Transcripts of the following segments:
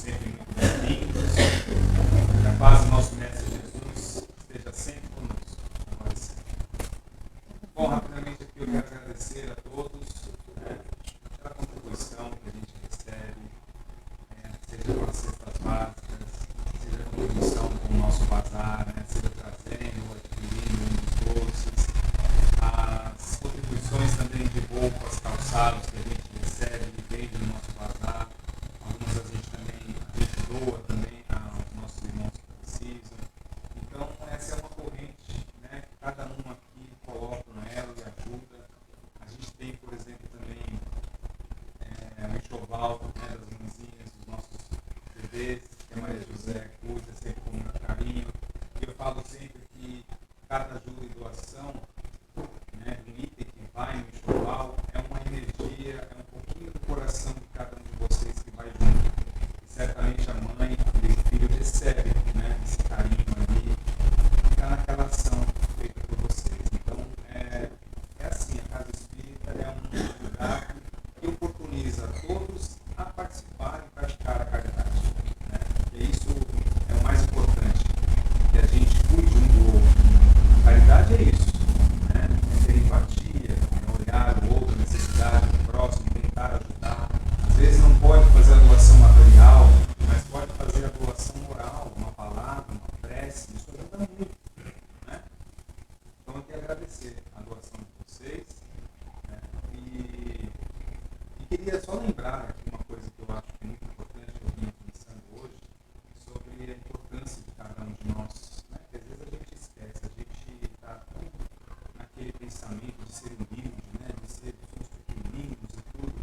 sempre muito bem-vindos. Que a paz do nosso Mestre Jesus esteja sempre conosco, agora e sempre. Bom, rapidamente aqui eu quero agradecer a todos pela contribuição que a gente recebe, seja com as cestas básicas, seja com contribuição com o nosso bazar, seja trazendo ou adquirindo um dos doces, as contribuições também de roupas, calçados que a gente recebe e vende no nosso bazar. Algumas a gente doa também aos nossos irmãos que precisam. Então, essa é uma corrente, que cada um aqui coloca um elo e ajuda. A gente tem, por exemplo, também o enxoval das mãezinhas dos nossos bebês, que a Maria José cuida sempre com muito carinho. E eu falo sempre que cada ajuda e doação, um item que vai no enxoval, é uma energia, é um pouquinho do coração de cada um de vocês que vai junto. Certamente a mãe e o filho recebem esse carinho ali, fica naquela ação feita por vocês. Então, é assim, a Casa Espírita é um lugar que oportuniza a todos a participar e praticar a caridade. E isso é o mais importante, que a gente cuide um do outro. A caridade é isso, é ter empatia, é olhar o outro, a necessidade do próximo, tentar ajudar. Às vezes não pode fazer a doação material, mas pode fazer a doação moral, uma palavra, uma prece, isso ajuda muito. Então eu quero agradecer a doação de vocês e queria só lembrar aqui uma coisa que eu acho que é muito importante, que eu vinha pensando hoje, sobre a importância de cada um de nós, que às vezes a gente esquece, a gente está naquele pensamento de ser humilde, de ser somos pequeninos e tudo,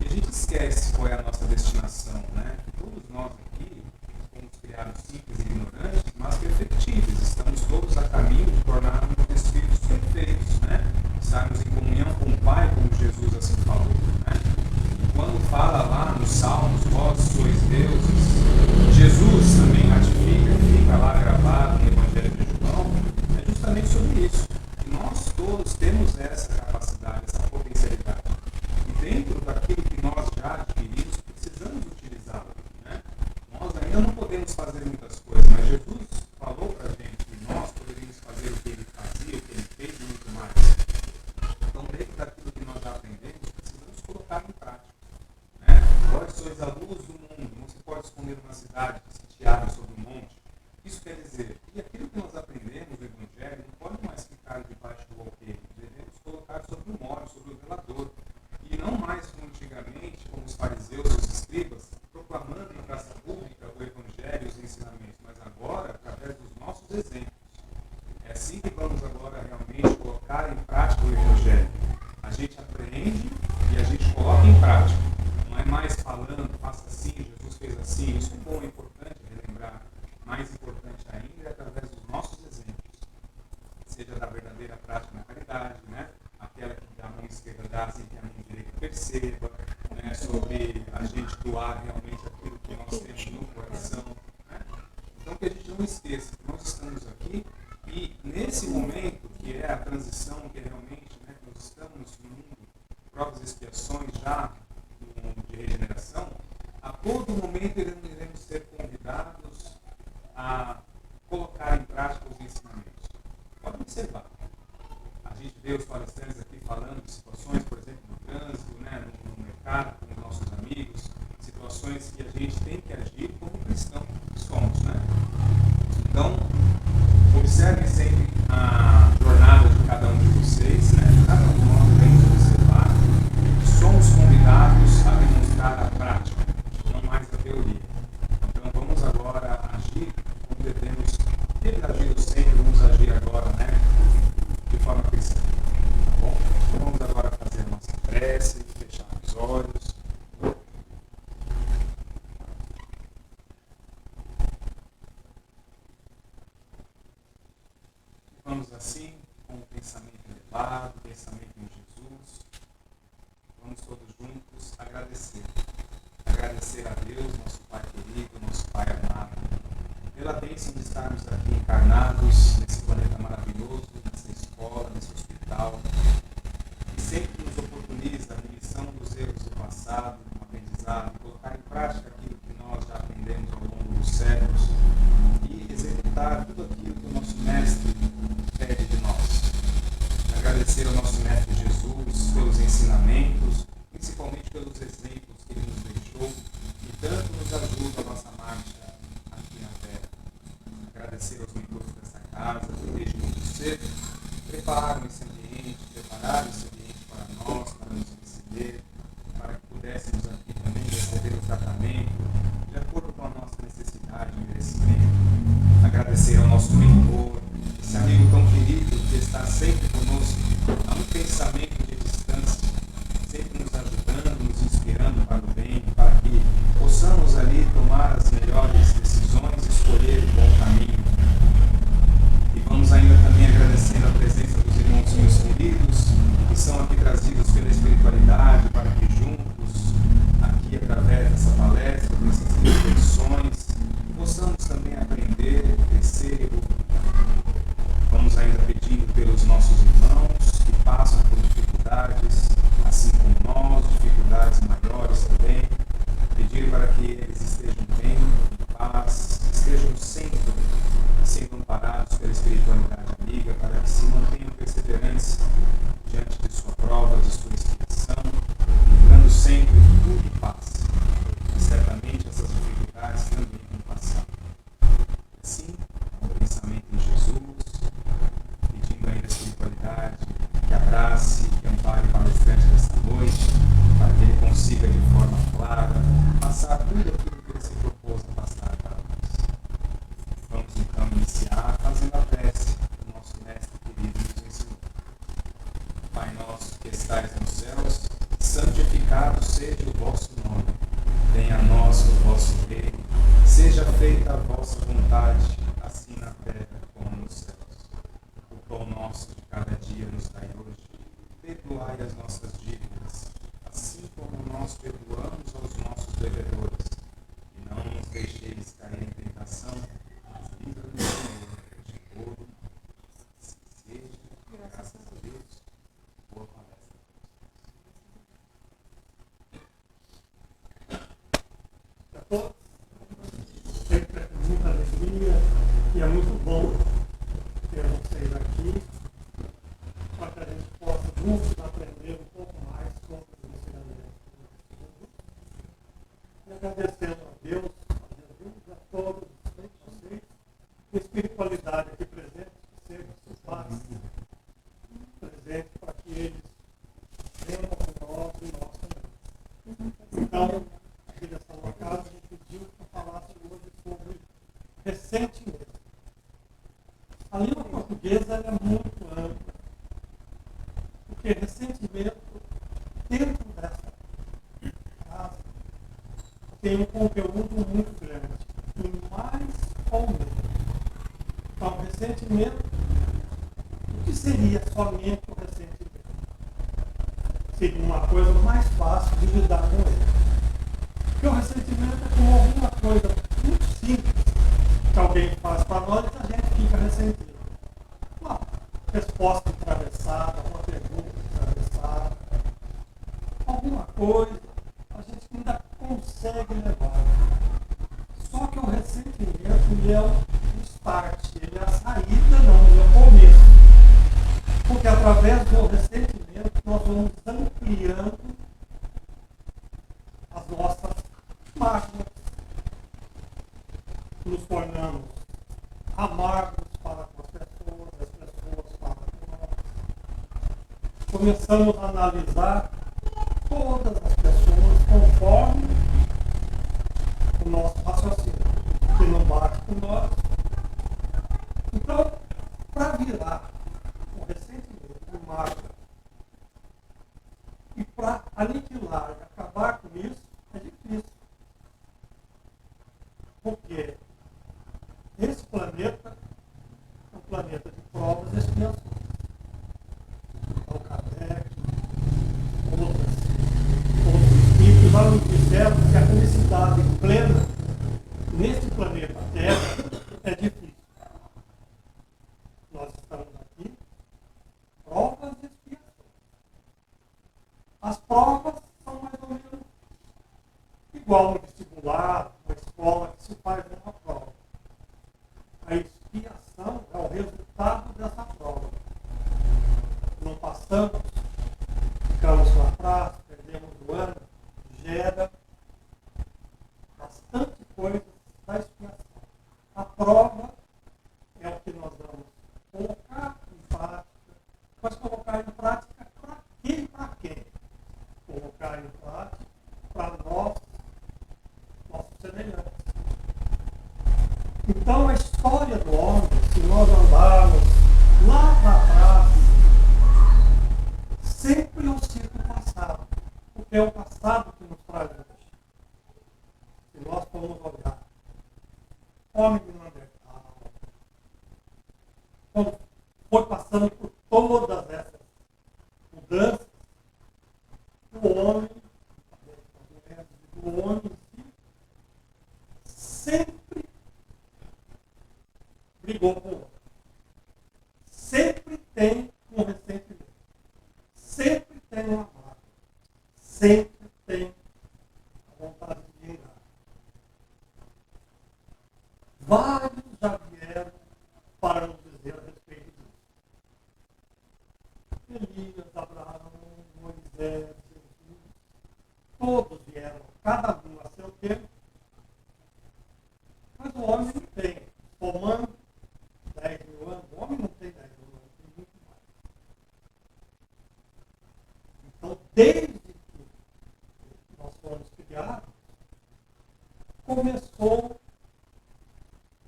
e a gente esquece qual é a nossa destinação, que todos nós aqui fomos criados simples e ignorantes, mas perfectíveis, estamos todos a caminho de tornarmos espíritos perfeitos, estarmos em comunhão com o Pai, como Jesus assim falou, e quando fala lá nos Salmos, vós sois deuses, Jesus também ratifica, fica lá gravado no Evangelho de João, é justamente sobre isso, que nós todos temos essa capacidade, essa potencialidade, e dentro daquilo que nós já adquirimos, precisamos utilizá-lo. Nós ainda não podemos fazer muitas coisas, mas Jesus falou para a gente que nós poderíamos fazer o que ele fazia, o que ele fez e muito mais. Então, dentro daquilo que nós já aprendemos, precisamos colocar em prática. Vós sois a luz do mundo, não se pode esconder uma cidade que se abre sobre um monte. Isso quer dizer que aquilo que nós aprendemos no Evangelho não pode mais ficar debaixo do alqueire, devemos colocar sobre o moro, sobre o velador. E não mais como antigamente, como os fariseus e os escribas, proclamando em praça pública o Evangelho e os ensinamentos, mas agora através dos nossos exemplos. É assim que vamos agora realmente colocar em prática o Evangelho. A gente aprende e a gente coloca em prática. Não é mais falando, faça assim, Jesus fez assim. Isso é bom, é importante relembrar. Mais importante ainda é através dos nossos exemplos. Seja da verdadeira prática na caridade, aquela que a mão esquerda dá sem que a mão direita perceba, sobre a gente doar realmente aquilo que nós temos no coração. Então que a gente não esqueça que nós estamos aqui e nesse momento que é a transição, que é realmente, nós estamos no mundo, provas e expiações já no mundo de regeneração, a todo momento iremos ser convidados a colocar em prática os ensinamentos. Pode observar. A gente vê os palestrantes aqui falando de situações, por exemplo, no trânsito, no mercado, com os nossos amigos, situações que a gente tem que agir como cristão que somos. Então, observem sempre a jornada de cada um de vocês, cada um de nós devemos observar que somos convidados a demonstrar a prática, não mais a teoria. Então, vamos agora agir como devemos ter agido sempre, vamos agir agora, de forma cristã. Tá bom? Então, vamos agora fazer a nossa prece, fechar os olhos. Vamos assim, com o pensamento elevado, pensamento em Jesus, vamos todos juntos agradecer. Agradecer a Deus, nosso Pai querido, nosso Pai amado, pela bênção de estarmos aqui encarnados nesse planeta maravilhoso, nessa escola, nesse hospital, que sempre nos oportuniza a remissão dos erros do passado, um aprendizado, colocar em prática aquilo que nós já aprendemos ensinamentos, principalmente pelos exemplos que Ele nos deixou, que tanto nos ajuda a nossa marcha aqui na Terra. Agradecer aos mentores dessa casa, que desde muito cedo prepararam esse ambiente, prepararam esse ambiente para nós, para nos receber, para que pudéssemos aqui também receber o tratamento de acordo com a nossa necessidade e merecimento. Agradecer ao nosso mentor, esse amigo tão querido que está sempre conosco, a um pensamento de distância, sempre nos ajudando, nos inspirando para o bem, para que possamos ali tomar as melhores decisões e escolher o bom caminho. E vamos ainda também agradecer a presença dos irmãozinhos queridos que são aqui trazidos pela espiritualidade para que juntos, aqui através dessa palestra, dessas reflexões, possamos também aprender, crescer e evoluir. Vamos ainda pedindo pelos nossos irmãos que passam por dificuldades, assim como nós, dificuldades maiores também, pedir para que eles estejam bem, em paz, estejam sempre sendo amparados pela espiritualidade amiga, para que se mantenham perseverantes diante de sua prova, de sua inspiração, lembrando sempre que tudo passa, e certamente essas dificuldades também vão passar. Assim, com o pensamento em Jesus, pedindo ainda a espiritualidade que abrace, que ampare o palestrante desta noite, para que ele consiga de forma clara passar tudo aquilo que ele se propôs a passar para nós. Vamos então iniciar fazendo a prece que o nosso mestre querido nos ensinou. Pai nosso que estais nos céus, santificado seja o vosso nome. Venha a nós o vosso reino. Seja feita a vossa vontade, assim na terra como nos céus. O pão nosso de cada dia nos dai hoje. Perdoai as nossas dívidas, assim como nós perdoamos aos nossos devedores. E não nos deixeis cair em tentação, mas livra-nos, Senhor, de todo. Assim seja, graças a Deus. Boa palestra. A todos, sempre é com muita alegria e é muito bom ter vocês aqui para que a gente possa juntos aprender um pouco mais sobre os ensinamentos do Estudo. E agradecendo a Deus, a Jesus, a todos vocês, a espiritualidade aqui presente, que seja seus pais presente para que eles venham com nós e nós também. Então, aqui nessa nova casa, a gente pediu para falasse hoje sobre ressentimento. A língua portuguesa ela é muito ampla, porque ressentimento, dentro dessa casa, tem um conteúdo muito grande, e mais ou menos. Então, ressentimento, o que seria somente o ressentimento? Seria uma coisa mais fácil de lidar com ele. Porque o ressentimento é como alguma coisa muito simples que alguém faz para nós e a gente fica ressentido. Uma resposta atravessada, uma pergunta atravessada, alguma coisa a gente ainda consegue levar. Só que o ressentimento ele é o start, ele é a saída, não, ele é o começo. Porque através do ressentimento nós vamos ampliando as nossas máquinas, nos tornamos amargos para com as pessoas para com nós. Começamos a analisar todas as pessoas conforme o nosso raciocínio, que não bate com nós. Então, para virar o ressentimento, o mágoa, e para aniquilar e acabar com isso, é difícil. Porque esse planeta é um planeta de provas e expiações. Então, Kardec, outros espíritos já nos disseram que a felicidade plena neste planeta Terra é difícil. Nós estamos aqui, provas e expiações. As provas são mais ou menos igual no vestibular, na escola, que se faz uma prova. A expiação é o resultado dessa prova. Não passamos, ficamos lá atrás, perdemos o ano, gera bastante coisa da expiação. A prova é o que nós vamos colocar em prática, mas colocar em prática para quem e para quem? Colocar em prática para nós, nossos semelhantes. Então a história do homem, se nós andarmos lá para trás, sempre é o ciclo passado, porque é o passado que nos traz hoje. Se nós formos olhar, homem de Neandertal, quando foi passando por todas essas mudanças, o homem em si, sempre brigou com o outro. Sempre tem um ressentimento. Sempre tem uma mágoa. Sempre tem a vontade de vingar. Vários já vieram para nos dizer a respeito disso. Elias, Abraão, Moisés, Jesus, todos vieram, cada um a seu tempo. Mas o homem não tem. Somando 10 mil anos, o homem não tem 10 mil anos, tem muito mais. Então, desde que nós fomos criados, começou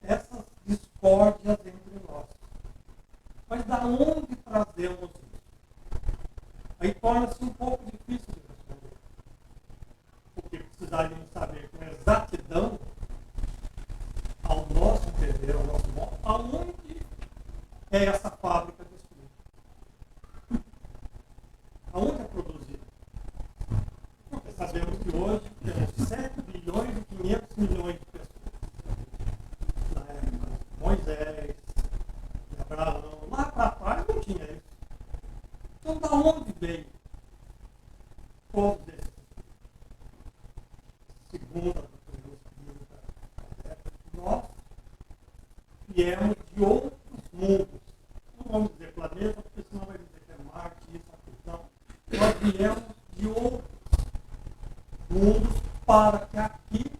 essas discórdias entre nós. Mas da onde trazemos isso? Aí torna-se um pouco difícil de responder. Porque precisaríamos saber com exatidão, ao nosso entender, ao nosso modo, aonde é essa fábrica de estudo? Aonde é produzida? Porque sabemos que hoje temos 7 bilhões e 500 milhões de pessoas. Na época de Moisés, de Abraão, lá para trás não tinha isso. Então, da onde veio todos esses? Segunda, nós viemos de outros mundos. Não vamos dizer planeta, porque senão vai dizer que é Marte, isso, aquilo. Não. Nós viemos de outros mundos para que aqui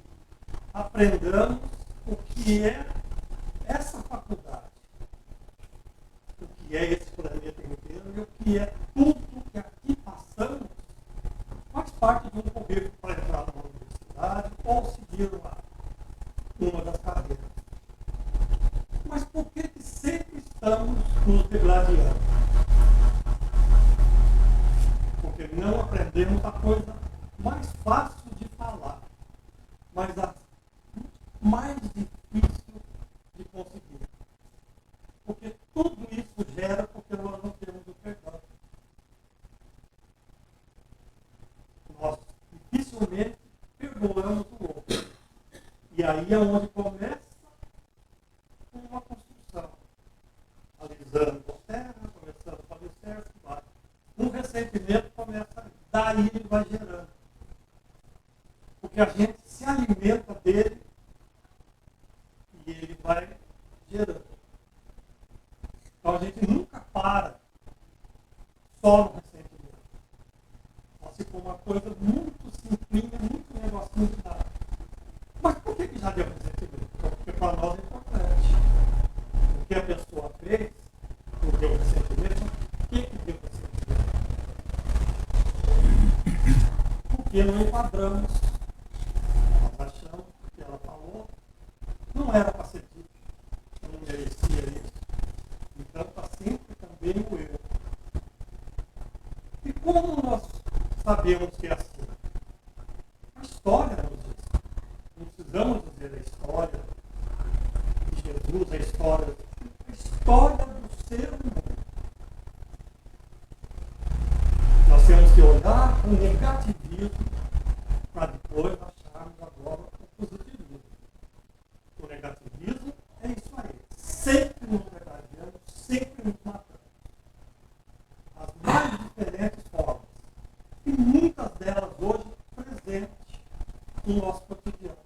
aprendamos o que é essa faculdade, o que é esse planeta inteiro e o que é tudo que aqui passamos faz parte de um convívio para entrar numa universidade ou seguir uma das carreiras. Mas por que sempre estamos nos degladiando? Porque não aprendemos a coisa mais fácil de falar, mas a mais difícil de conseguir. Porque tudo isso gera porque nós não temos o perdão. Nós dificilmente perdoamos o outro. E aí é onde começa uma construção. Alisando a terra, começando a padecer, vai. Um ressentimento começa aí. Daí ele vai gerando. Porque a gente se alimenta dele e ele vai gerando. Então a gente nunca para só no ressentimento. Só se for uma coisa muito simplinha, muito negocinho que dá. Mas por que já deu ressentimento? Porque para nós é importante. O que a pessoa fez, não deu ressentimento, o que deu ressentimento? Porque não enquadramos. Nós achamos que ela falou, não era para ser dito, eu não merecia isso. Então está sempre também o eu. E como nós sabemos que é assim? A história nos diz. Não precisamos dizer a história de Jesus, a história do ser humano. Nós temos que olhar com negativismo para depois acharmos agora o positivismo. O negativismo é isso aí. Sempre nos degradando, sempre nos matando. As mais diferentes formas. E muitas delas hoje presentes no nosso cotidiano.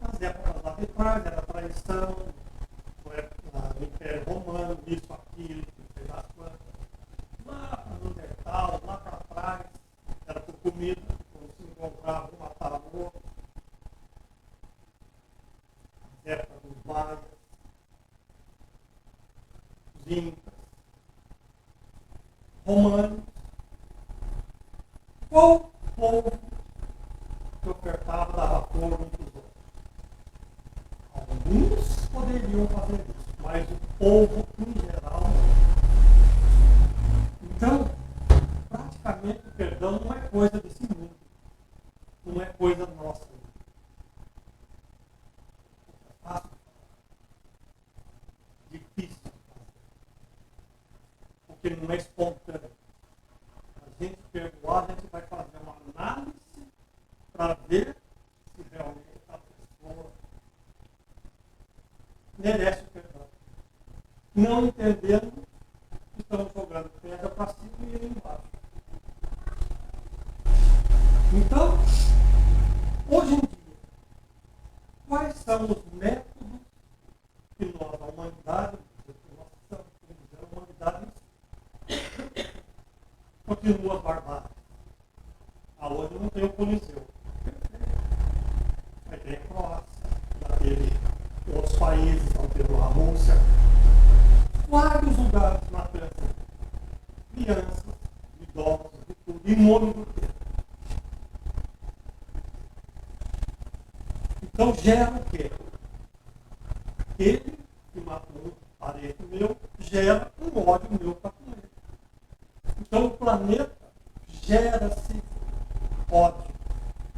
Nas épocas lá de trás, era traição, no Império Romano, isso, aquilo, não sei das quantas. Lá nos comida, quando se encontrava um matava o outro. A época dos maias, os incas, romanos. Qual povo que ofertava dava fogo uns dos outros? Alguns poderiam fazer isso, mas o povo em geral não. Então, praticamente o perdão não é coisa desse mundo, não é coisa nossa. É fácil, difícil, porque não é espontâneo. A gente perdoar, a gente vai fazer uma análise para ver se realmente a pessoa merece o perdão. Não entendendo que estamos jogando pedra para cima e ele embaixo. Então, hoje em dia, quais são os métodos que nós, a humanidade, a humanidade continua a barbárie? Hoje não tem o Coliseu. Aí tem a Croácia, já teve outros países, já teve a Rússia. Vários lugares na França. Crianças, idosos, de tudo, em nome do quê? Então gera o quê? Ele que matou um parente meu, gera um ódio meu para com ele. Então o planeta gera-se ódio.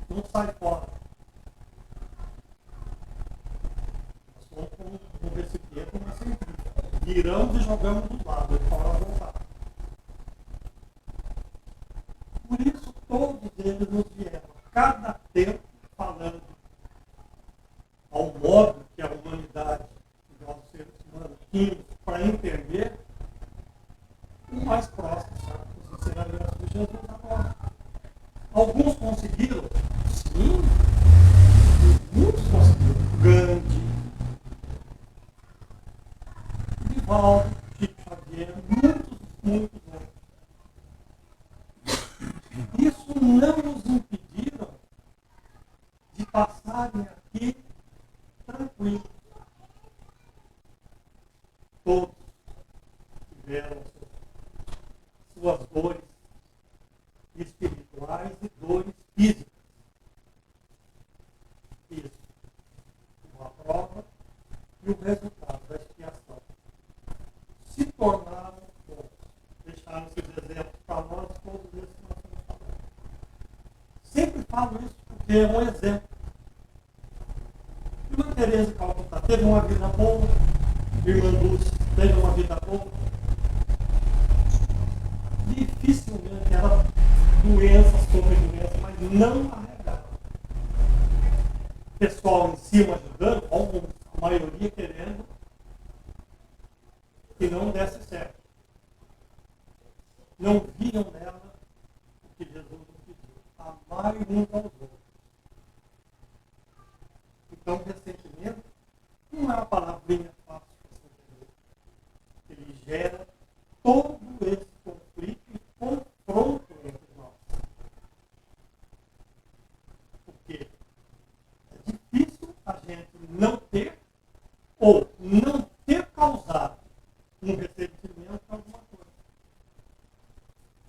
Não sai fora. Nós somos como um recipiente, uma centrífuga. Viramos e jogamos do lado, e fora voltar. Por isso todos eles nos vieram, cada tempo, falando ao modo que a humanidade, nós seres humanos, tínhamos para entender o mais próximo, sabe? Os ensinamentos de Jesus agora. Alguns conseguiram? Sim. Muitos conseguiram. Gandhi, Divaldo, Chico Xavier, muitos outros. Isso não nos impediram de passarem aqui tranquilos. Todos tiveram suas dores espirituais e dores físicas. Isso. Uma prova e o resultado da expiação. Se tornaram bons. Deixaram esses exemplos para nós, todos esses que nós estamos falando. Sempre falo isso porque é um exemplo. Irmã Teresa de Calcutá teve uma vida boa, Irmã Dulce teve uma vida boa. Dificilmente era doença sobre doença, mas não arregava. Pessoal em cima ajudando, alguns, a maioria querendo que não desse certo. Não viam nela o que Jesus nos pediu. Amar uns aos outros. Então, ressentimento não é uma palavrinha fácil de entender. Ele gera todo esse conflito e confronto entre nós. Porque é difícil a gente não ter ou não ter causado um ressentimento para alguma coisa.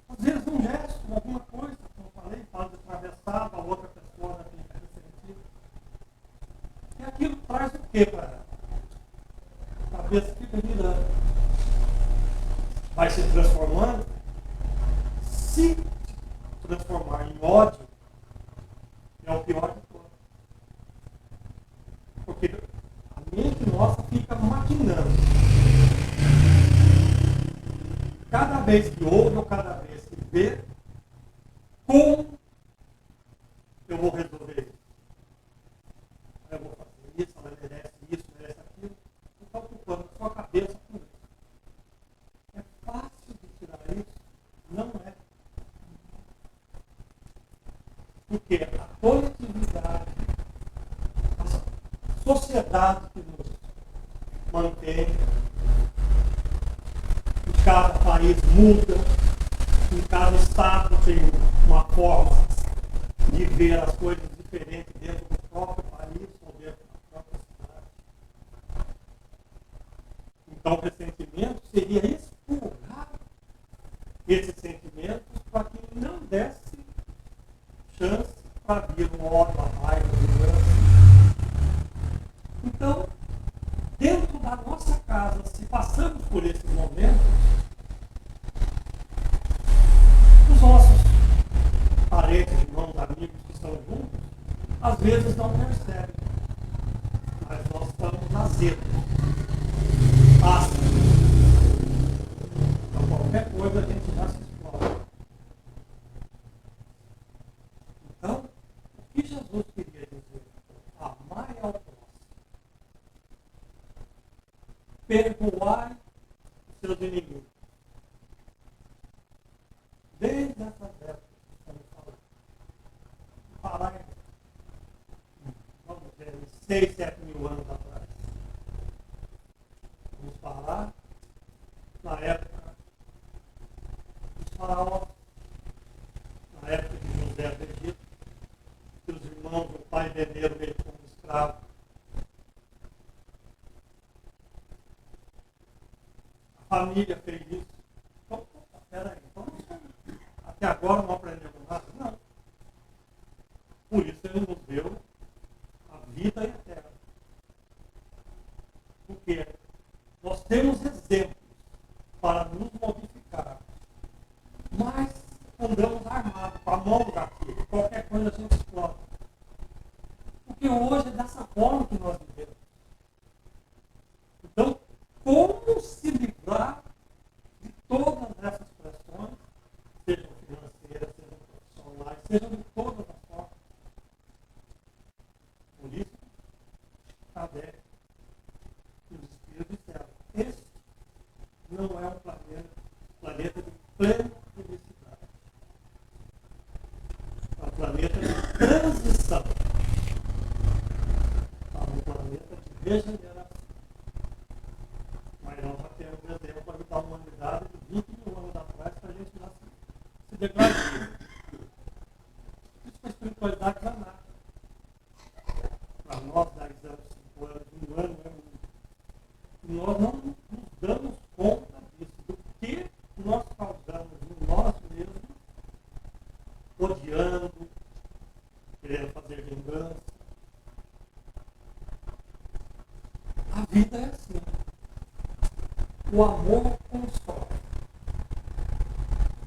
Às vezes um gesto, alguma coisa, como eu falei, fala de atravessar, a outra pessoa já fica ressentida. E aquilo traz o quê para ela? A cabeça fica virando. Vai se transformando. Se transformar em ódio, é o pior de todos. Porque a mente nossa fica maquinando. Cada vez que ouve ou cada vez que vê, como eu vou resolver isso? Eu vou fazer isso, ela merece isso, merece aquilo. Você está ocupando a sua cabeça com isso. É fácil de tirar isso? Não é. Porque a coletividade, a sociedade que nos mantém, em cada país muda, em cada estado tem uma forma de ver as coisas diferentes dentro do próprio país ou dentro da própria cidade. Então, o ressentimento seria expurgar esses sentimentos para que não desse chance para vir o ódio, a raiva, a vingança. Então, dentro da nossa casa, se passamos por esses momentos, os nossos parentes, irmãos, amigos que estão juntos, às vezes não percebem, mas nós estamos azedos, ácidos. Então, qualquer coisa a gente já se explode. Então, o que Jesus queria dizer? Amai ao próximo. Perdoai os seus inimigos. Desde essas épocas que estamos falando. Parar, vamos dizer, 6, 7 mil anos atrás. Vamos parar na época dos faraós, na época de José do Egito, que os irmãos do pai venderam ele como escravo. A família fez isso. Então, peraí, então, até agora não aprendemos nada? Não. Por isso ele nos deu a vida eterna. Porque nós temos exemplos para nos modificar. Mas andamos armados, com a mão no gatilho. Qualquer coisa a gente explode. Porque hoje é dessa forma que nós vivemos. Então, como se livrar de todas essas pressões, sejam financeiras, sejam profissionais, sejam de todas as formas? Por isso, Kardec e os Espíritos disseram: esse não é um planeta de plena felicidade. É um planeta de transição. É um planeta de regeneração. Mas nós já temos exemplo aí da humanidade de 20 mil anos atrás para a gente já se degradar. Isso para a espiritualidade já nada. Para nós, 10 anos, 5 anos, 1 ano é muito. E nós não nos damos conta disso, do que nós causamos em nós mesmos, odiando, querendo fazer vingança. A vida é assim. O amor constrói.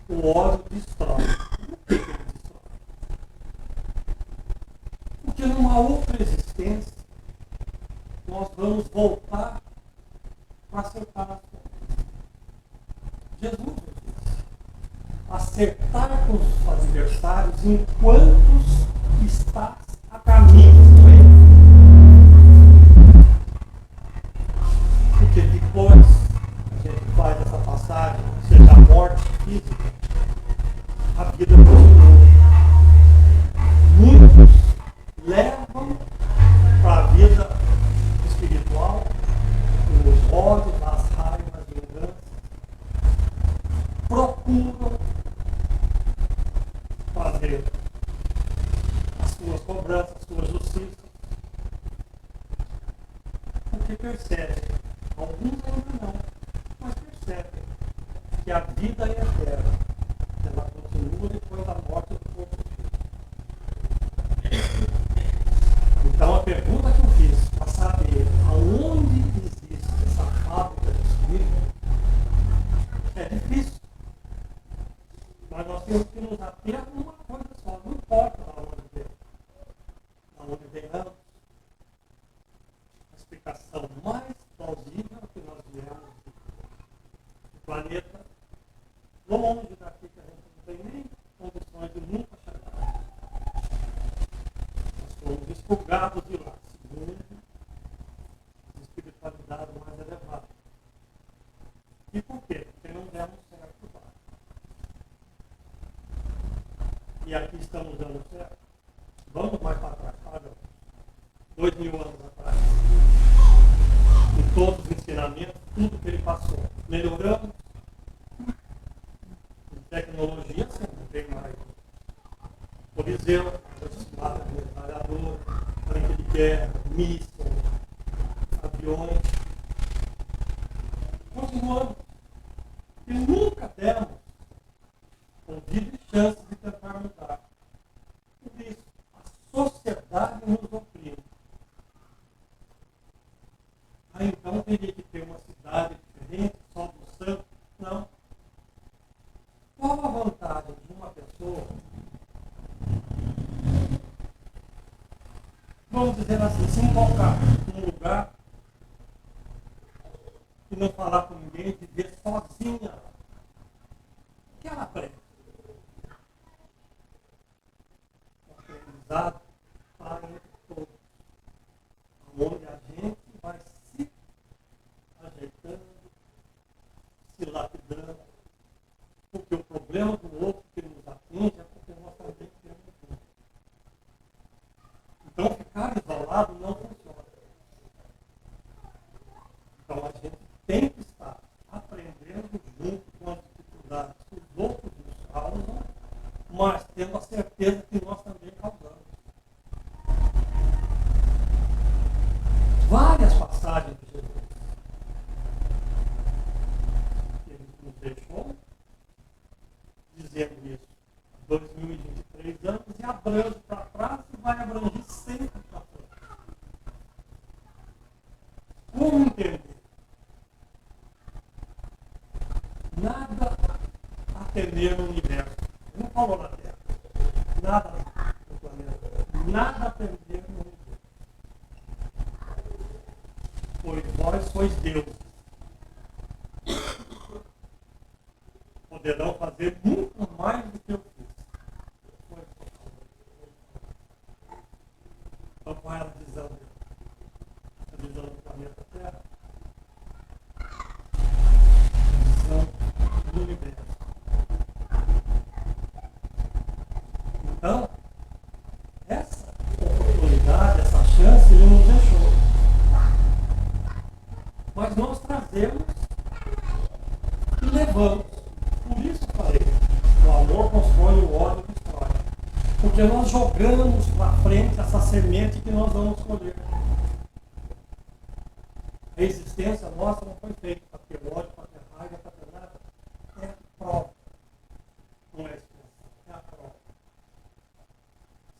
O ódio destrói. Por que ele destrói? Porque numa outra existência, nós vamos voltar para acertar as contas. Jesus disse: acertar com os adversários enquanto estás a caminho do erro. Porque depois a gente faz essa passagem, seja a morte física, a vida continua. Muitos levam para a vida espiritual os ódios, as raivas, as vinganças, procuram fazer as suas cobranças, as suas justiças, porque percebem, alguns ainda não, mas percebem que a vida é eterna, ela continua depois da morte do corpo físico. Então a pergunta que eu fiz para saber aonde existe essa fábrica de espírito é difícil. Mas nós temos que nos ater a uma coisa só, não importa de onde vem. De onde venhamos. A explicação mais plausível que nós viemos do planeta, longe daqui que a gente não tem nem condições de nunca chegar. Nós fomos expurgados de lá, segundo a espiritualidade mais elevada. E por quê? Porque não demos certo lá. E aqui estamos dando certo. Vamos mais para trás, sabe? 2000 anos atrás. Em todos os ensinamentos, tudo que ele passou. Melhoramos. Em tecnologia sempre tem mais. Por exemplo, guerra, mísseis, aviões. Continuamos. E nunca demos ouvido e chance de tentar mudar. Por isso, a sociedade nos oprime. Aí então teria que ter uma cidade diferente, só do santo? Não. Qual a vantagem de uma pessoa, vamos dizer assim, se colocar num lugar e não falar com ninguém, viver sozinha? O que ela aprende? O aprendizado está entre todos, onde a gente vai se ajeitando, se lapidando, porque o problema do outro que nos atinge é porque nós também temos um. Então, ficar isolado não funciona. Então, a gente tem que estar aprendendo junto com as dificuldades que os outros nos causam, mas tendo a certeza que nós também causamos. Várias passagens de Jesus. Ele nos deixou dizendo isso há 2023 anos e abrange para trás e vai abranger sempre para frente. Como entender? Nada a temer no universo. Não falou na Terra. Nada no planeta. Nada a temer no universo. Pois vós sois deuses. Poderão fazer muito mais do que eu fiz. Então, qual é a visão dele? A visão do planeta Terra? A visão do universo. Então, essa oportunidade, essa chance, ele nos deixou. Mas nós trazemos e levamos. Por isso eu falei, o amor constrói, o ódio destrói. Porque nós jogamos para frente essa semente que nós vamos colher. A existência nossa não foi feita para ter ódio, para ter raiva, para ter nada. É a prova. Não é a expressão, é a prova.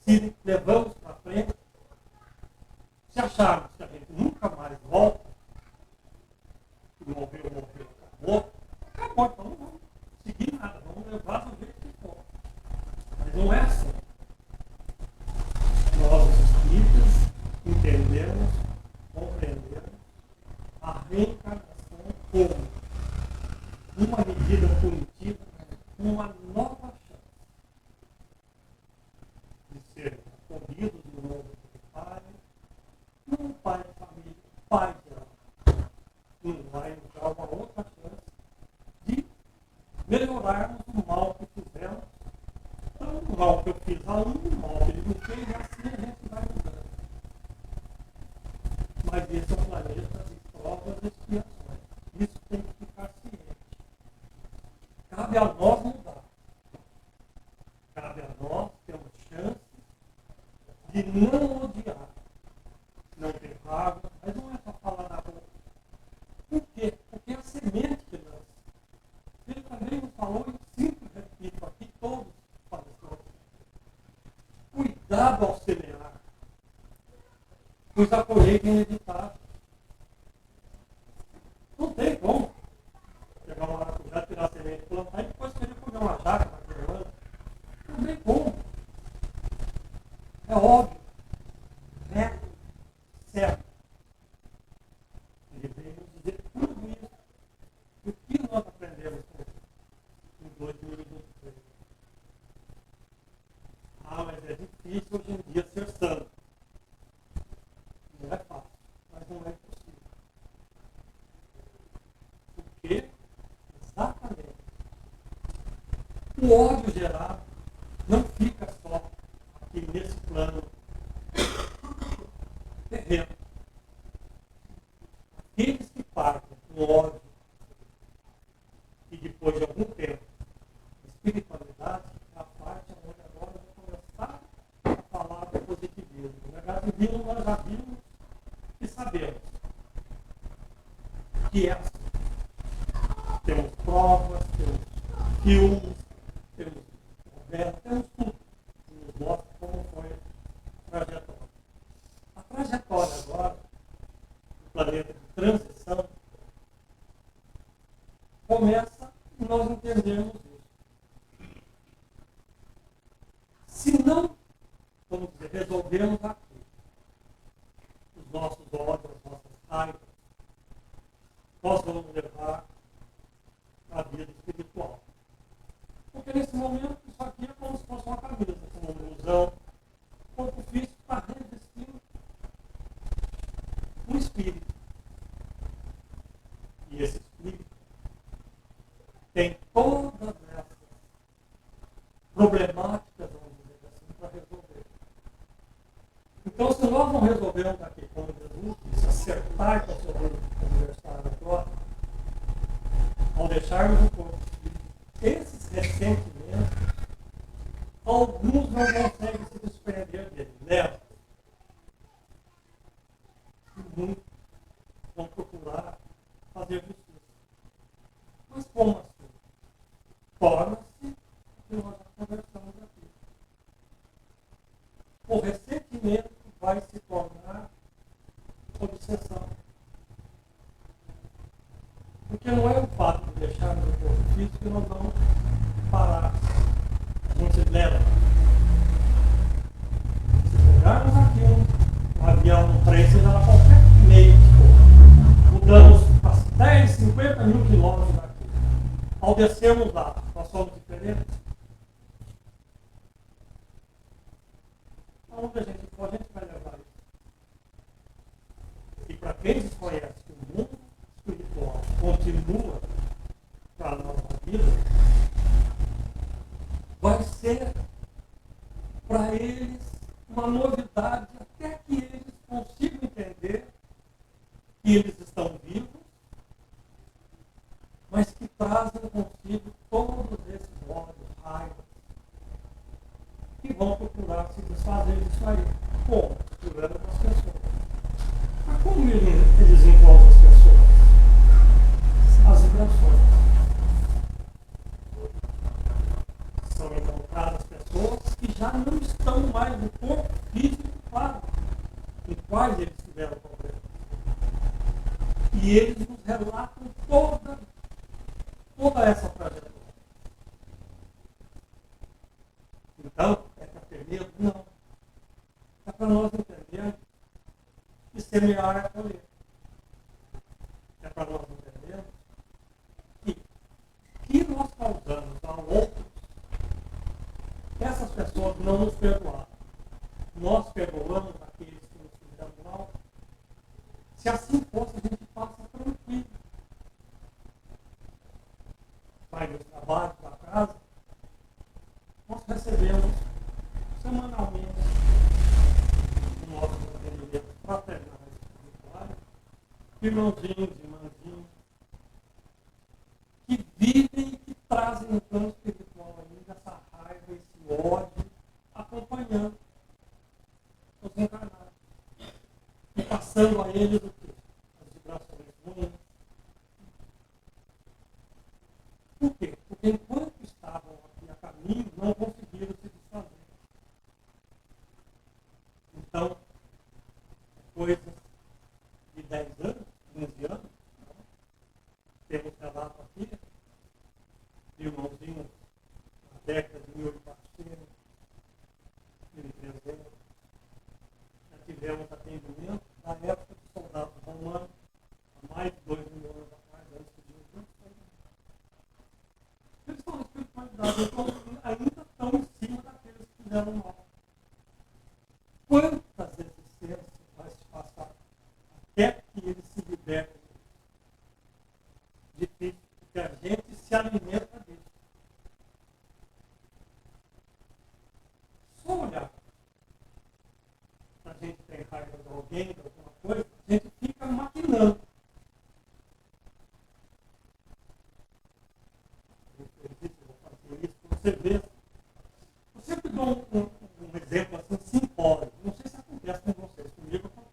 Se levamos para frente, se acharmos que a gente nunca mais volta, que morreu, acabou, então não vamos seguir nada, vamos levar do jeito que for. Mas não é assim. Nós, os espíritas, entendemos, compreendemos a reencarnação como uma medida punitiva, uma nova chance de ser acolhidos de novo pelo Pai, não pai de família, pai geral. Não vai nos dar uma outra chance de melhorarmos o mal que fizemos. Então, o mal que eu fiz a um, o mal que ele me fez, assim a gente vai mudando. Mas esse é um planeta de provas e expiações. Isso tem que ficar ciente. Cabe a nós mudar. Cabe a nós termos chance de não odiar, não ter raiva, mas não é só falar da boca. Por quê? Porque é a semente que lança. Ele também nos falou, e sempre repito aqui, todos palestrantes. Cuidado ao semear, pois a colheita é inevitável. Não tem como pegar uma maracujá, tirar a semente, plantar e depois querer comer uma jaca naquele ano. Não tem como. É óbvio. É certo. Ele veio nos dizer tudo isso. O que nós aprendemos com isso em 2023? Ah, mas é difícil hoje em dia ser santo. Não é fácil, mas não é impossível. Porque, exatamente, o ódio gerado não fica só aqui nesse plano terreno. Aqueles que partem com ódio e depois de algum tempo, espiritualidade é a parte onde agora vai começar a falar do positivismo. O negativismo nós nós já vimos e sabemos que é assim. Temos provas, temos filmes, temos novelas, temos tudo que nos mostra como foi a trajetória. A trajetória agora, do planeta de transição, começa e nós entendemos isso. Se não, vamos dizer, resolvemos aqui os nossos ódios, as nossas raivas, nós vamos levar a vida espiritual. Porque nesse momento, isso aqui é como se fosse uma camisa, como uma ilusão. O corpo físico está revestindo o espírito. E esse espírito tem todas essas problemáticas, vamos dizer assim, para resolver. Então, se nós não resolvermos aqui, como Jesus disse, acertar com a sua aniversário agora, ao deixarmos o corpo físico, esses ressentimentos, alguns não conseguem se desprender dele, levam. E muitos vão procurar fazer justiça. Mas como assim? Torna-se o que nós já conversamos aqui. O ressentimento vai se tornar obsessão. Porque não é o fato de deixarmos o corpo físico que nós vamos parar. A gente leva. Se pegarmos aqui um avião, um trem, seja lá qualquer meio que for, mudamos 10, 50 mil quilômetros daqui. Ao descermos lá, nós somos diferentes. Aonde a gente for, a gente vai levar isso. E para quem desconhece que o mundo espiritual continua para a nossa vida, vai ser para eles uma novidade até que eles consigam entender que eles estão vivos, mas que trazem consigo todos esses ódios, raivas, que vão procurar se desfazer disso aí. Como? Curando as pessoas. Mas como eles encontram as pessoas? As vibrações. São encontradas pessoas que já não estão mais no corpo físico, claro, em quais eles tiveram problemas. E eles nos relatam toda essa trajetória. Então, é para ter medo? Não. É para nós entendermos que semear é colher. É para nós entendermos que nós causamos a outros, essas pessoas não nos perdoaram. Nós perdoamos aqueles que nos fizeram mal. Se assim fosse, a gente passa tranquilo. Vai nos trabalhos, da casa, nós recebemos semanalmente o nosso atendimento fraternal espiritual, irmãozinhos, irmãzinhas, que vivem e que trazem no plano espiritual ainda essa raiva, esse ódio, acompanhando os encarnados. E passando a eles o quê? As vibrações ruins. Por quê? Porque enquanto estavam aqui a caminho, não conseguiram se desfazer. Então, coisas de 10 anos, 15 anos, não? Temos relato aqui de irmãozinhos na década de 1800, 1300. Já tivemos atendimento na época dos soldados romanos, há mais de 2.000 anos atrás, antes de Jesus. Eles estão na espiritualidade, eles ainda estão em cima daqueles que fizeram mal. Quantas existências vai se passar até que eles se libertem? Difícil, porque a gente se alimenta disso. Só olhar. Se a gente tem raiva de alguém, de alguma coisa, a gente fica maquinando. Você vê. Eu sempre dou um exemplo assim simbólico. Não sei se acontece com vocês, comigo acontece.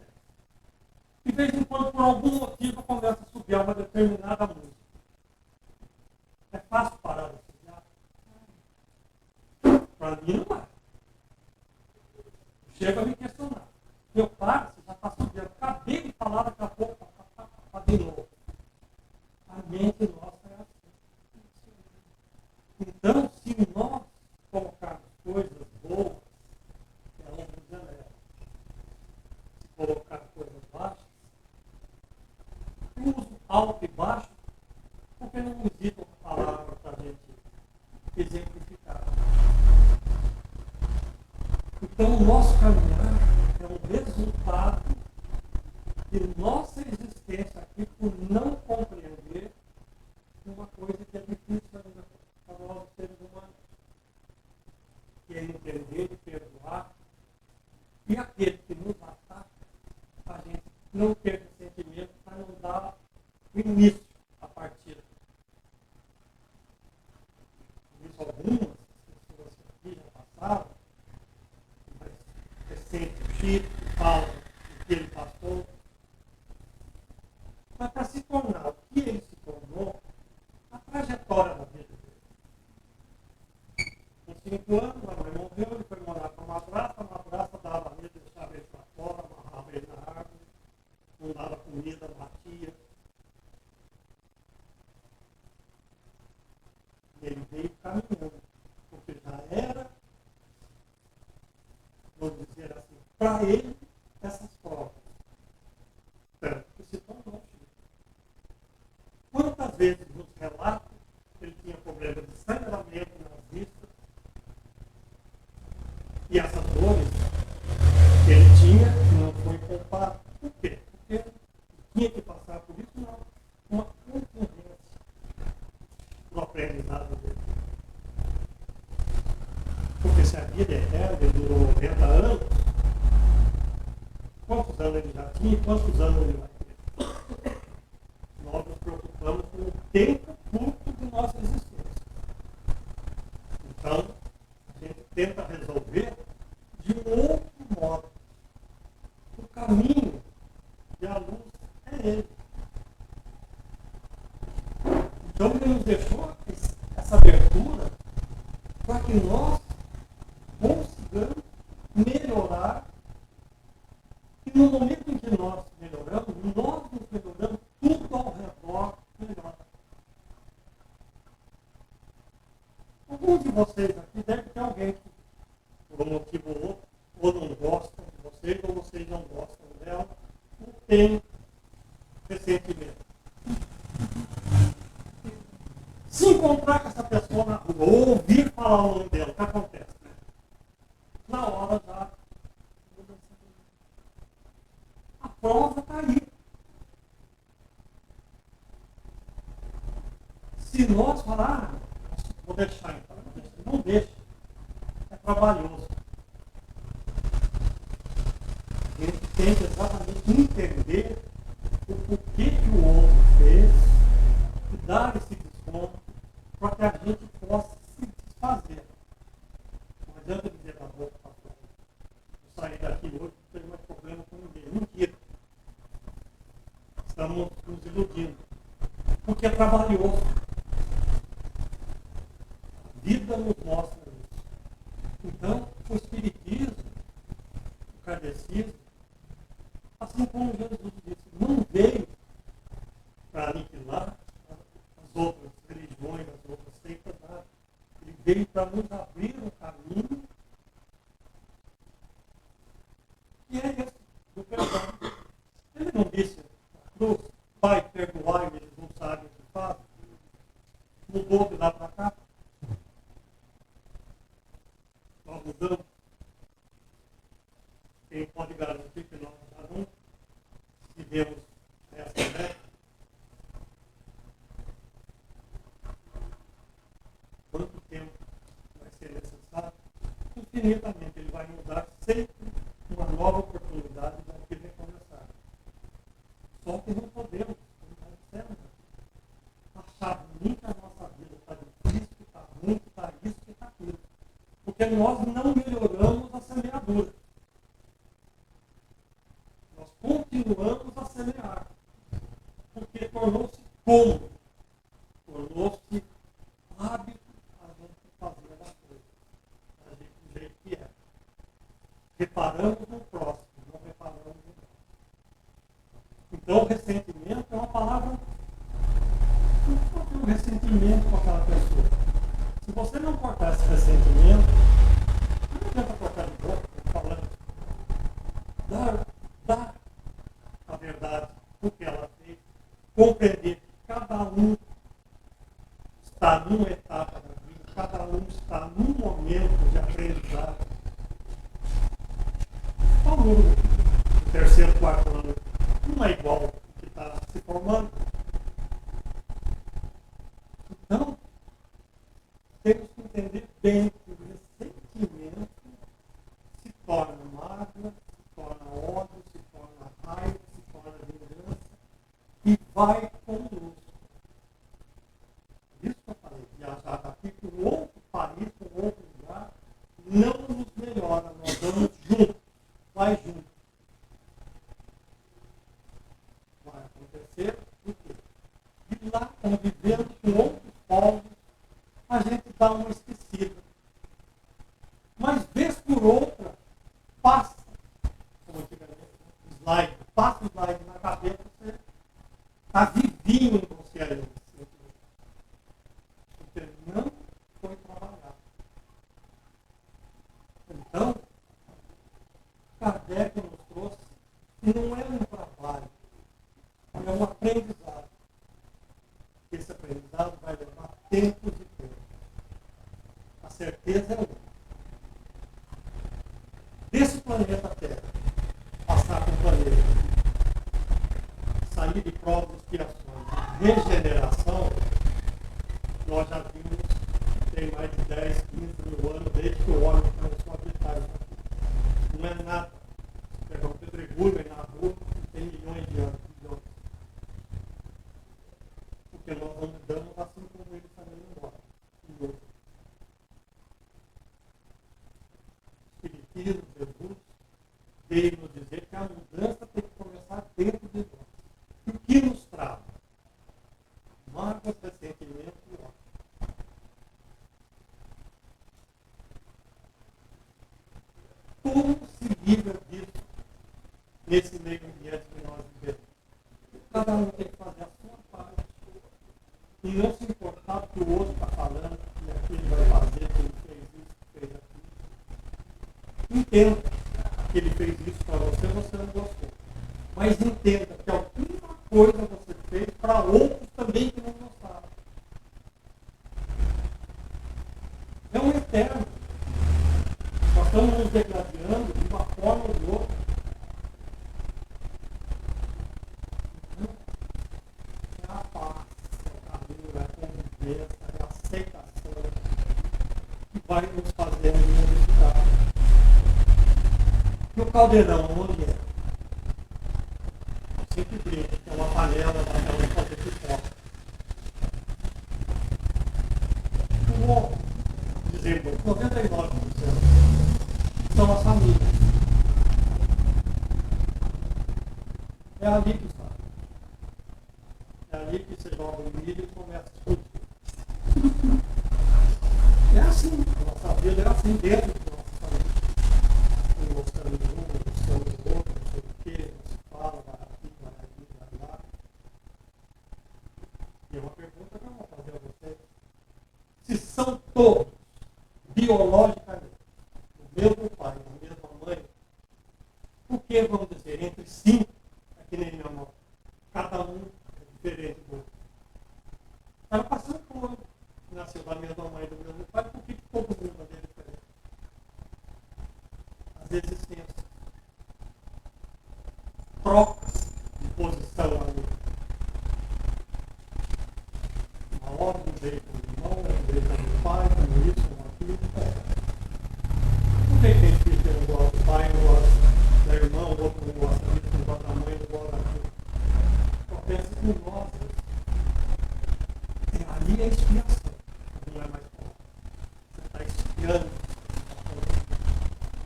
Para mim não é. Chega a me questionar. Meu pai, você já passou o dia, acabei de falar, daqui a pouco, de novo. A mente nossa é assim. Então, se nós colocarmos coisas boas, ela nos eleva. Se colocar coisas baixas, eu uso alto e baixo, porque não existe uma palavra para a gente exemplificar. Então, o nosso caminhar é um resultado de nossa existência aqui por não compreender uma coisa que é difícil ainda para nós seres humanos, que é entender e perdoar, e aquele que nos ataca, a gente não ter sentimento para não dar o início à partida. Por isso, algumas pessoas que aqui já passaram, mas recente o Chico, fala do que ele passou, mas para se tornar o que ele se tornou, a trajetória da vida dele. Com 5 anos, a mãe morreu, ele foi morar com a madrasta dava ele, deixava ele para fora, amarrava ele na árvore, não dava comida, batia. E ele veio caminhando, porque já era, vamos dizer assim, para ele, essas provas. Tanto que se tornou filho. Quantas vezes nos relatos ele tinha problema de sangramento nas vistas, e essas dores que ele tinha não foi poupado. Por quê? Porque ele tinha que passar por isso, não. Uma concorrência no aprendizado dele. Porque se a vida é eterna, ele durou 90 anos, quantos anos ele já tinha e quantos anos ele vai ter? Nós nos preocupamos com o tempo curto de nossa existência. Então, a gente tenta resolver de um outro modo. O caminho e a luz é ele. Então, ele nos deixou essa abertura para que nós consigamos melhorar. E no momento em que nós melhoramos, tudo ao redor melhora. Alguns de vocês aqui devem ter alguém que, por um motivo ou outro, ou não gostam de vocês, ou vocês não gostam dela, ou tem ressentimento. Se encontrar com essa pessoa na rua, ou ouvir falar o nome dela, o que acontece? Né? Na hora já. A prova está aí. Se nós falar, vou deixar então, não deixa. É trabalhoso. A gente tem que exatamente entender o porquê que o outro fez e dar esse desconto para que a gente possa se desfazer. Não adianta dizer da boca para fora. Eu saí daqui hoje, não tenho mais problema com ninguém. Mentira. Estamos nos iludindo. Porque é trabalhoso. A vida nos mostra isso. Então, o Espiritismo, o Kardecismo, assim como Jesus disse, não veio para aniquilar as outras religiões, as outras seitas, nada. Ele veio para nos abrir um caminho que é esse, do perdão. Ele não disse na cruz, Pai, perdoai, eles não sabem o que fazem. Mudou de lá para cá. Nós mudamos. Quem pode garantir que nós já não vivemos essa ideia? Quanto tempo vai ser necessário? Infinitamente. Ele vai nos dar sempre uma nova oportunidade de recomeçar. Só que não podemos, não dissemos, achar ruim que a nossa vida está difícil, que está ruim, que está isso, que está aquilo. Porque nós não melhoramos a semeadura. Nós continuamos a semear. Porque tornou-se cômodo. Tornou-se hábito a gente fazer a coisa. A reparamos no próximo, não reparamos no próximo. Então, o ressentimento é uma palavra. Não tem um ressentimento com aquela pessoa. Se você não cortar esse ressentimento, não adianta cortar de boca, falando. Dá a verdade do que ela fez, compreender que cada um está numa etapa da vida, cada um está num momento de aprendizado. O aluno do terceiro, quarto ano não é igual ao que está se formando. Então, temos que entender bem que o ressentimento se torna mágoa, se torna ódio, se torna raiva, se torna vingança e vai conosco. Isso que eu falei, viajar daqui para um outro país, para um outro lugar, não nos melhora, nós vamos juntos, vai junto. Vai acontecer o quê? E lá, convivendo com outros povos, a gente dá uma esquecida. Mas, vez por outra, passa, como antigamente, slide, passa o slide na cabeça, você está vivinho em você ainda. Porque não foi trabalhado. Então, Kardec nos trouxe que não é um trabalho, é um aprendizado. Esse aprendizado vai levar tempo de tempo. A certeza é uma. Desse planeta Terra, passar para o planeta, sair de provas e expiações, regeneração, nós já vimos que tem mais de 10, 15 mil anos desde que o homem começou a habitar isso aqui. Não é nada. Se pegar um pedregulho aí na rua, tem milhões de anos. Porque nós não mudamos assim como eles também não mudam. O Espiritismo, Jesus, veio nos dizer que a mudança tem que começar dentro de nós. E o que nos trava? Mágoas, ressentimento e ódio. Como se livra disso nesse meio ambiente que nós vivemos? Cada um tem que fazer a sua parte. E não se importar que o outro está falando, que aquele vai fazer, que ele fez isso, que fez aquilo. Entenda que ele fez isso para você, você não gostou. Mas entenda que alguma coisa você fez para outros também que não gostaram. É um eterno. Nós estamos nos degradando de uma forma ou de outra. É a paz, é o caminho, é a convivência, é a aceitação que vai nos fazendo modificar. E o caldeirão, onde é? Eu sempre brinco, que é uma panela daquela de fazer pipoca. Dizemos, 99% são as famílias. É ali que está. É ali que você joga o milho e começa a explodir. É assim, a nossa vida é assim dentro da nossa família. Um gostando de um, gostando do outro, não sei o quê, não se fala, vai aqui, vai lá. E é uma pergunta que eu vou fazer a vocês. Se são todos, biologicamente, do mesmo pai, da mesma mãe, por que, vamos dizer, entre 5, é que nem minha mãe, cada um é diferente do outro? Ela passando por ano, nasceu da mesma mãe e do mesmo pai, por que todo mundo é diferente? As existências, trocas de posição ali. Uma hora um veio com o irmão, um veio com o pai, com isso, com aquilo. Não tem filho que não gosta do pai, não gosta da irmã, o outro não gosta disso, não gosta da mãe, não gosta daquilo. Só pensa em nós. Ali é expiação, não é mais fora. Você está expiando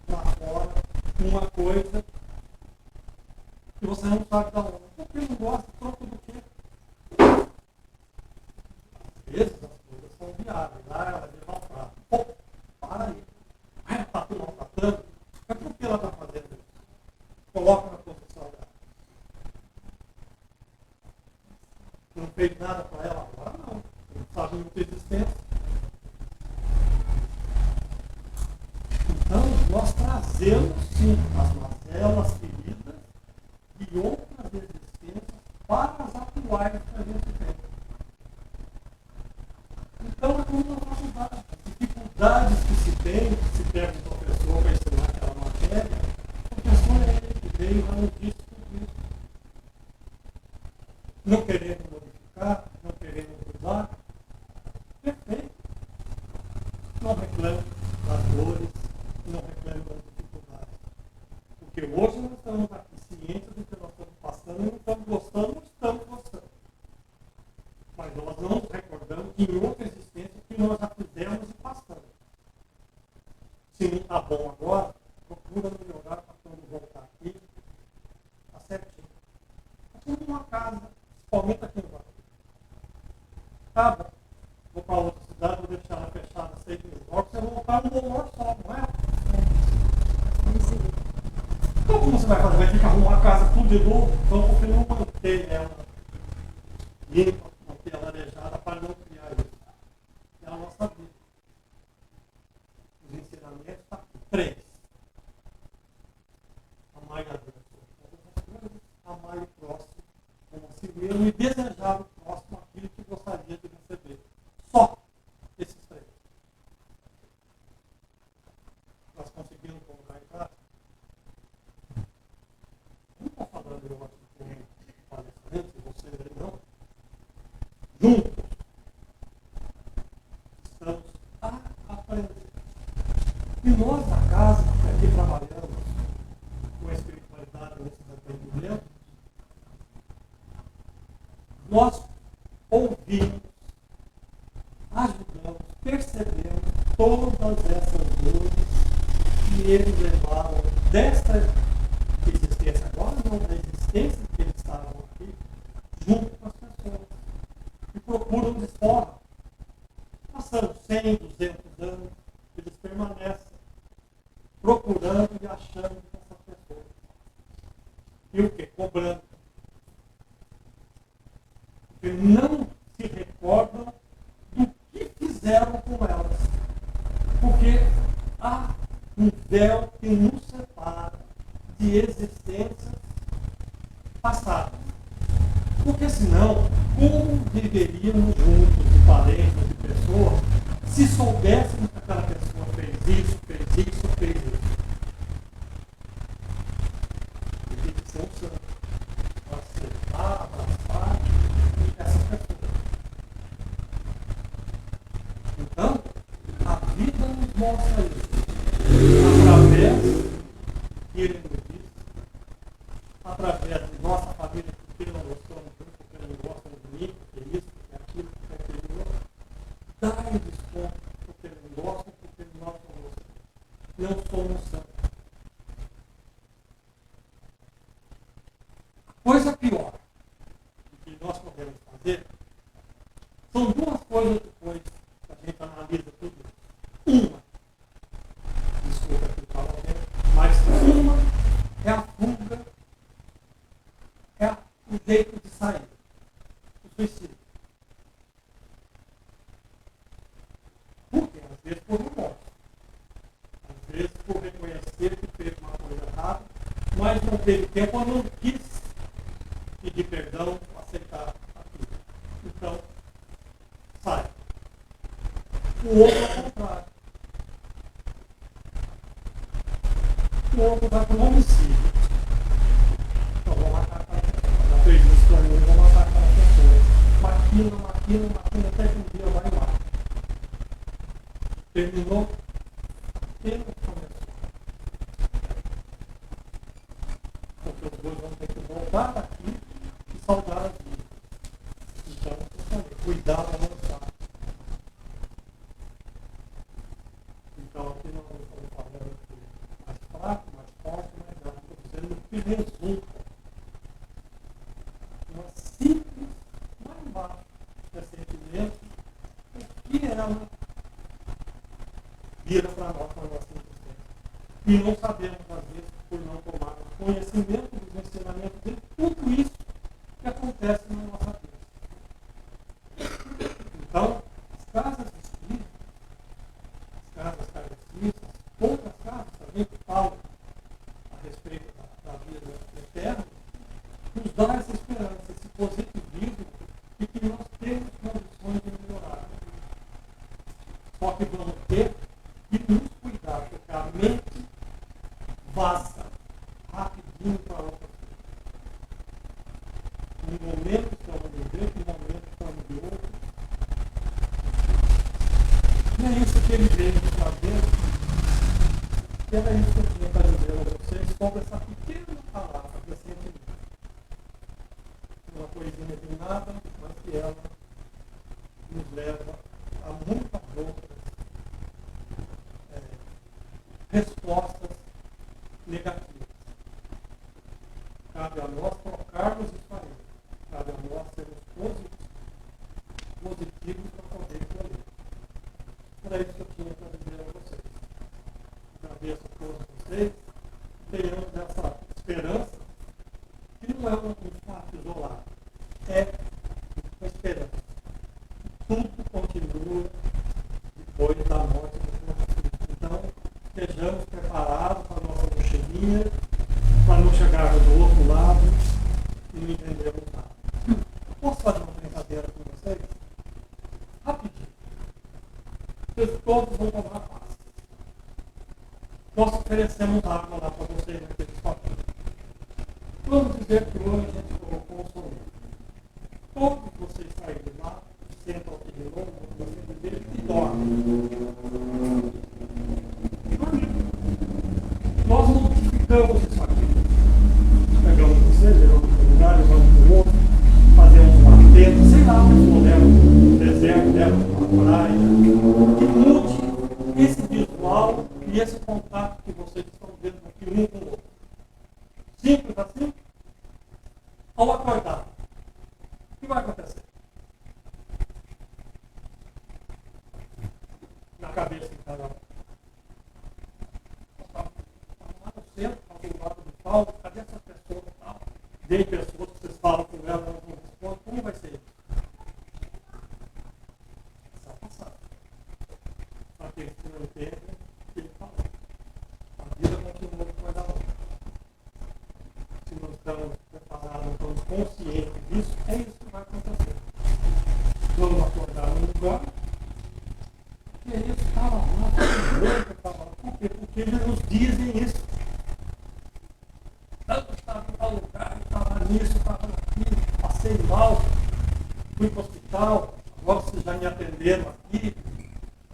lá fora uma coisa que você não sabe da onde. Porque não gosta, troca do quê? Às vezes as coisas são viáveis. Lá ela vai levar o prato. Pô, para aí. Ai, ela está maltratando. Mas por que ela está trazê-los, sim, as mazelas feridas de outras existências para as atuais que a gente tem. Então, é como na faculdade. As dificuldades que se tem, que se pega um professor para ensinar aquela matéria, o professor é ele que veio e já nos disse tudo isso. Não querendo modificar, não querendo mudar, perfeito. Não reclame das dores, não reclame das dificuldades. Porque hoje nós estamos aqui cientes do que nós estamos passando e não estamos gostando, não estamos gostando. Mas nós não nos recordamos que em outra existência que nós já fizemos e passamos. Se não está bom agora, procura melhorar para quando voltar aqui, está certinho. É como uma casa, principalmente aqui no Brasil. Tá bom, vou para outra cidade, vou deixar ela fechada 6 meses. Agora você voltar um valor só, não é? Então como você vai fazer? Vai ter que arrumar a casa tudo de novo? Então por que não manter ela limpa, manter ela arejada para não criar isso? É a nossa vida. Os ensinamentos estão aqui. 3. Amai a Deus sobre todas as coisas, amai o próximo como a si mesmo e desejar o próximo aquilo que gostaria de receber. Só esses 3. Nós conseguimos colocar em prática? Não estou falando eu aqui como palestrante, você não. Juntos estamos a aprender. E nós da casa, aqui trabalhamos com a espiritualidade nesses atendimentos, nós ouvimos, ajudamos, percebemos todas essas dores que eles levaram desta existência agora, não da existência que eles estavam aqui, junto com as pessoas. E procuram de fora. Passando 100, 200 anos, eles permanecem procurando e achando essas pessoas. E o quê? Cobrando. Porque não se recordam do que fizeram com elas. Porque há um véu que nos separa de existências passadas. Porque senão, como viveríamos juntos de parentes, de pessoas, se soubéssemos que aquela pessoa fez isso, fez isso, fez isso? E tem que ser um santo para aceitar, abraçar essas pessoas. Então, a vida nos mostra isso. Através que ele nos diz, através de nossa família, porque não gostamos de porque não gostam de mim, porque isso, porque aquilo, porque aquele outro. Dá-lhe desconto porque não gostam, porque nós não somos santos. A coisa pior que nós podemos fazer são duas coisas depois que a gente analisa tudo. Uma, desculpa aqui falar alguém, mas uma é a fuga, é o jeito de sair, o suicídio. Porque às vezes por remorso, às vezes por reconhecer que fez uma coisa errada, mas não teve tempo ou não quis pedir perdão, aceitar aquilo. Então, sai. O outro é o contrário. O outro vai para o homicídio. Então, vou matar aquela pessoa. Já fez isso para mim, vou matar aquela pessoa. Maquina, até que um dia vai lá. Terminou, apenas começou. Porque os dois vão ter que voltar daqui e salvar as vidas. Então, eu falei, cuidado a lançar. Então, aqui nós estamos falando de mais fraco, mais forte, mais alto. Estou dizendo que resulta uma simples, lá embaixo, sentimento, o que ela vira para nós, para a nossa existência. E não sabemos, às vezes, por não tomar conhecimento dos ensinamentos de tudo isso que acontece na nossa vida. Então, as casas espíritas, as casas kardecistas, outras casas também que falam mente vaza rapidinho para outra coisa. Um momento estamos de um jeito, um momento estamos de outro. E é isso que ele veio fazer. E era isso que eu tinha para dizer a vocês sobre essa pequena palavra recentemente. Uma coisinha de nada, mas que ela nos leva a muitas outras respostas negativas. Cabe a nós trocarmos isso aí. Cabe a nós sermos positivos para poder escolher. Era isso que eu tinha para dizer a vocês. Agradeço a todos vocês. Tenhamos essa esperança, que não é um fato isolado. É uma esperança. Tudo continua depois da morte do nosso Cristo. Então, estejamos preparados para a nossa mochilinha, para não chegarmos do outro lado e não entendermos nada. Posso fazer uma brincadeira com vocês? Rapidinho. Vocês todos vão tomar paz. Nós oferecemos água lá para vocês naqueles papéis. Vamos dizer que hoje a gente colocou um sorvete. Todos vocês saírem de lá, sentam aqui de novo, vocês dizem e dormem. Nós modificamos isso aqui. Pegamos você, levamos para um lugar, levamos para o outro, fazemos uma tenda, sei lá, pessoa leva para um deserto, leva para uma praia, que mude esse visual e esse contato que vocês estão vendo aqui um com o outro. Simples assim? Ao acordar, o que vai acontecer? Na cabeça de cada um. Centro, ao lado do Paulo, cadê essa pessoa e tal? Tem pessoas que vocês falam com ela, elas não respondem, como vai ser isso? Essa passada. Para aqueles que não entendem o que ele falou. A vida continua depois da outra. Se não estamos preparados, não estamos conscientes disso, é isso que vai acontecer. Vamos acordar num lugar, que é isso, estava lá, estava lá. Por quê? Porque eles nos dizem isso. Estava em tal lugar, estava nisso, estava naquilo, passei mal, fui para o hospital, agora vocês já me atenderam aqui,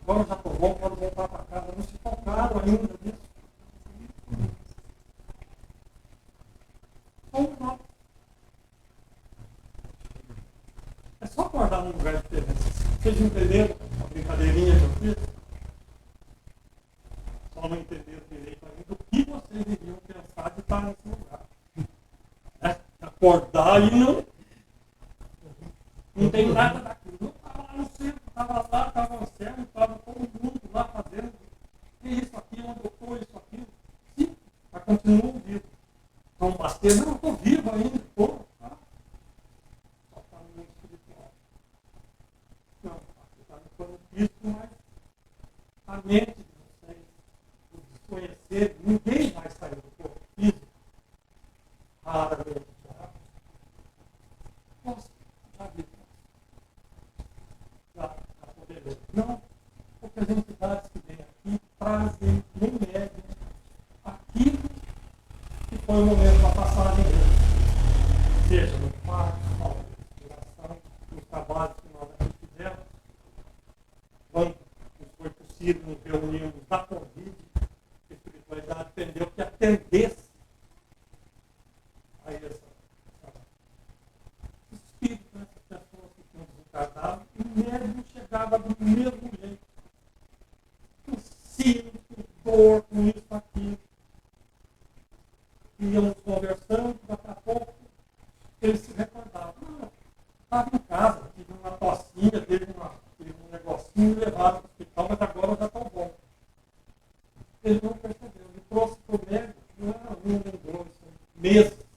agora já estou bom, pode voltar para casa. Não se tocaram ainda nisso. Somos nós. É só acordar num lugar diferente. Vocês entenderam a brincadeirinha que eu fiz? Só não entenderam direito ainda o que vocês iriam pensar de estar nesse lugar. Acordar e não tem nada daquilo. Não estava lá no centro, estava lá, estava no céu, estava todo mundo lá fazendo. E isso, aquilo, onde eu estou, isso, aquilo. Sim, mas continuam vivos. Então, bater, não, eu estou vivo ainda, estou. Tá? Só está no mundo espiritual. Não, está no plano físico, mas a mente de vocês, o desconhecer, ninguém vai sair do corpo físico. Raramente. Nossa, já vi. Já poder ver. Não, porque as entidades que vêm aqui trazem, nem medem, aquilo que foi o momento da passagem deles. Seja no parto, na respiração, nos trabalhos que nós aqui fizemos, quando nos foi possível nos reunirmos da Covid, a espiritualidade entendeu que atendesse a essa espírito, essas pessoas que tinham desencarnado, e o médium chegava do mesmo jeito. Com sino, com dor, com isso, com aquilo. Íamos conversando, daqui a pouco eles se recordavam. Não, estava em casa, tive uma tocinha, teve um negocinho, levaram para o hospital, mas agora já está bom. Ele não percebeu. Ele trouxe para o médico, não era um, nem dois, meses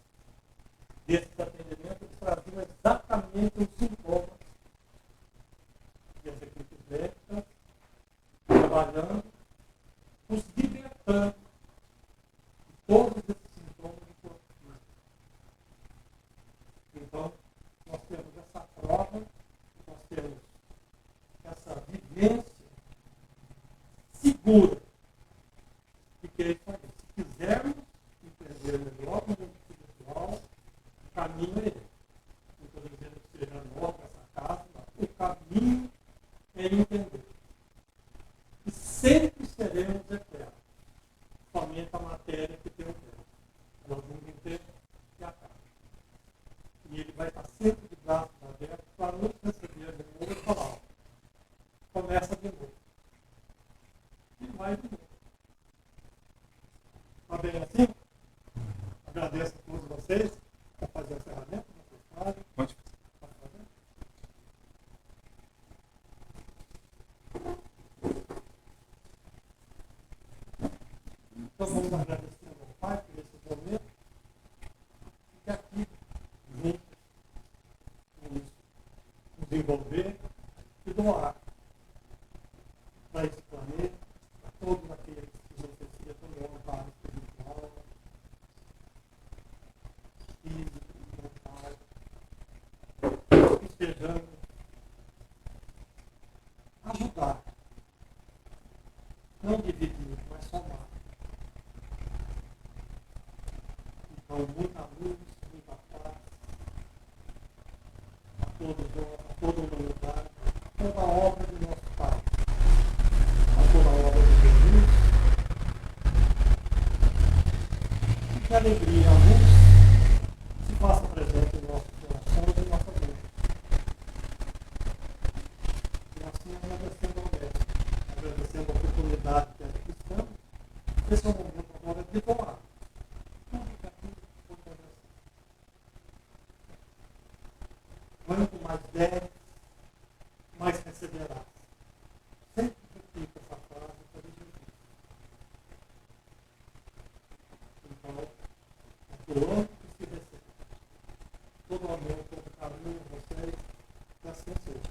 desses atendimentos, eles traziam exatamente os sintomas. E as equipes médicas trabalhando, nos libertando de todos esses sintomas de corpo físico. Então, nós temos essa prova, nós temos essa vivência segura Porque é isso aí. Se quisermos entender melhor o mundo espiritual, o caminho é ele. Não estou dizendo que seja nova essa casa, mas o caminho é entender. E sempre seremos eternos. Somente a matéria que tem o tempo. Nós vamos ter que acaba. E ele vai estar sempre de braços abertos para nos receber de novo e falar, ó, começa de novo. E vai de novo. Está bem assim? Agradeço a todos vocês por fazer a ferramenta. Pode. Então vamos agradecer ao Pai por esse momento. E aqui, juntos, nos envolver e doar para esse planeta, para todos aqueles que necessitam de um amparo espiritual, físico, mental, que estejamos ajudar, não dividir, mas somar. Então, muita luz, muita paz a toda a humanidade, a toda a obra do nosso Pai, a toda a obra de Jesus. E que a alegria e a luz se faça presente em nossos corações e em nossa vida. E assim agradecendo ao Mestre, agradecendo a oportunidade que aqui estamos, esse é o momento agora de doar. Tudo que aqui foi conversado. Quanto mais der, mais receberás. Sempre repito essa frase para Jesus. Então, é doando que se recebe. Todo amor, todo carinho, vocês, que assim seja.